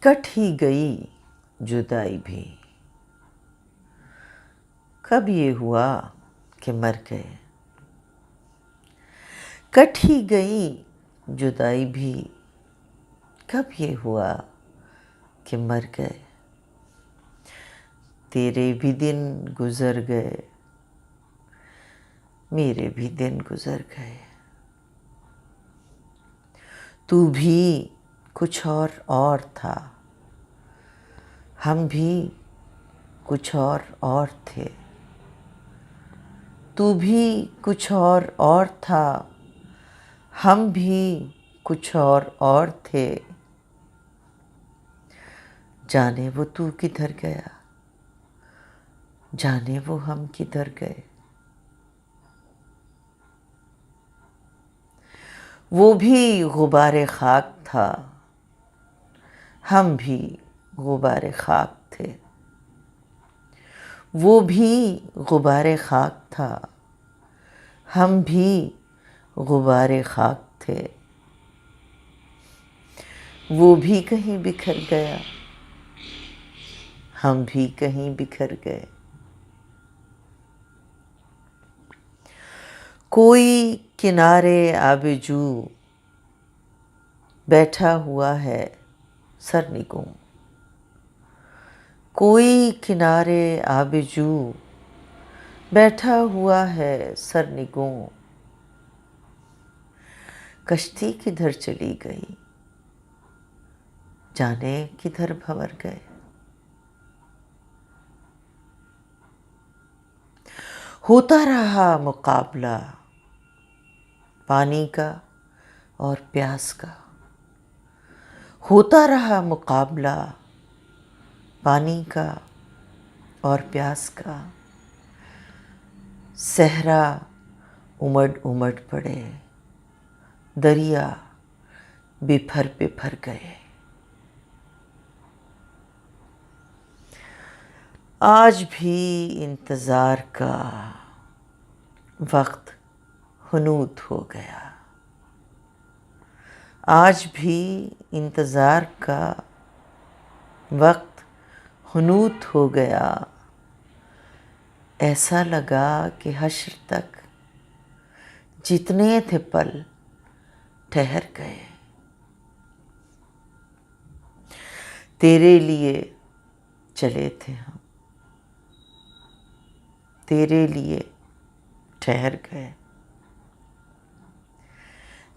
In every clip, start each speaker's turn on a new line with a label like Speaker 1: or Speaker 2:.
Speaker 1: Cut ही गई जुदाई भी। कब ये हुआ कि मर गए। कट ही गई जुदाई भी। कब ये हुआ कि मर गए। तेरे भी दिन गुजर गए, मेरे भी दिन गुजर गए। तू भी कुछ और था, हम भी कुछ और थे। तू भी कुछ और था, हम भी कुछ और थे। जाने वो तू किधर गया, जाने वो हम किधर गए। वो भी गुबारे खाक था, हम भी गुबारे खाक थे। वो भी गुबारे खाक था, हम भी गुबारे खाक थे। वो भी कहीं बिखर गया, हम भी कहीं बिखर गए। कोई किनारे आबजू बैठा हुआ है सरनिगूं। कोई किनारे आबजू बैठा हुआ है सरनिगूं। कश्ती किधर चली गई, जाने किधर भंवर गए। होता रहा मुकाबला पानी का और प्यास का। होता रहा मुकाबला पानी का और प्यास का। सहरा उमड़ उमड़ पड़े, दरिया बिफर बिफर गए। आज भी इंतज़ार का वक्त हुनूद हो गया। आज भी इंतज़ार का वक्त हुनूद हो गया। ऐसा लगा कि हश्र तक जितने थे पल ठहर गए। तेरे लिए चले थे हम, तेरे लिए ठहर गए।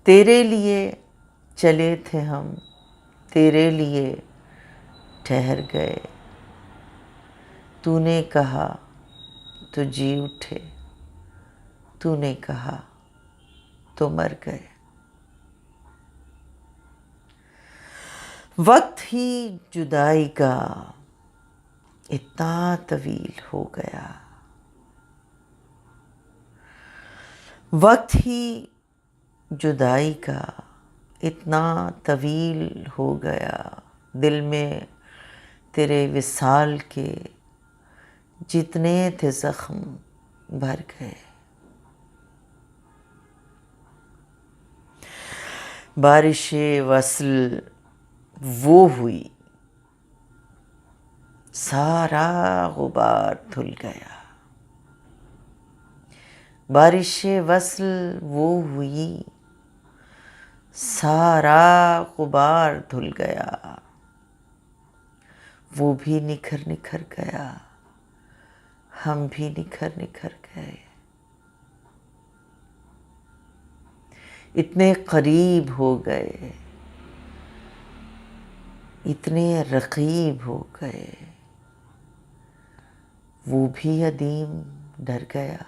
Speaker 1: तेरे लिए चले थे हम, तेरे लिए ठहर गए। तूने कहा तो जी उठे, तूने कहा तो मर गए। वक्त ही जुदाई का इतना तवील हो गया। वक्त ही जुदाई का इतना तवील हो गया। दिल में तेरे विसाल के जितने थे ज़ख्म भर गए। बारिशे वस्ल वो हुई, सारा गुबार धुल गया। बारिशे वस्ल वो हुई, सारा गुबार धुल गया। वो भी निखर निखर गया, हम भी निखर निखर गए। इतने करीब हो गए, इतने रकीब हो गए। वो भी अदीम डर गया,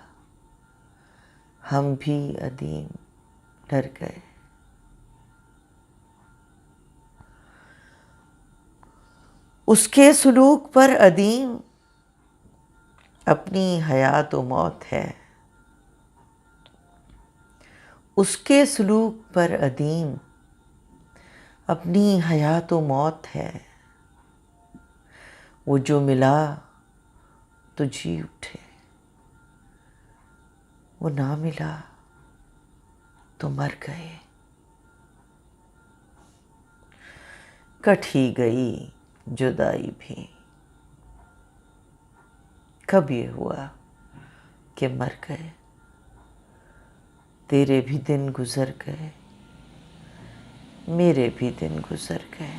Speaker 1: हम भी अदीम डर गए। उसके सुलूक पर अदीम अपनी हयात व मौत है। उसके सलूक पर अदीम अपनी हयात व मौत है। वो जो मिला तो जी उठे, वो ना मिला तो मर गए। कट ही गई जुदाई भी। कब ये हुआ कि मर गए, तेरे भी दिन गुजर गए, मेरे भी दिन गुजर गए।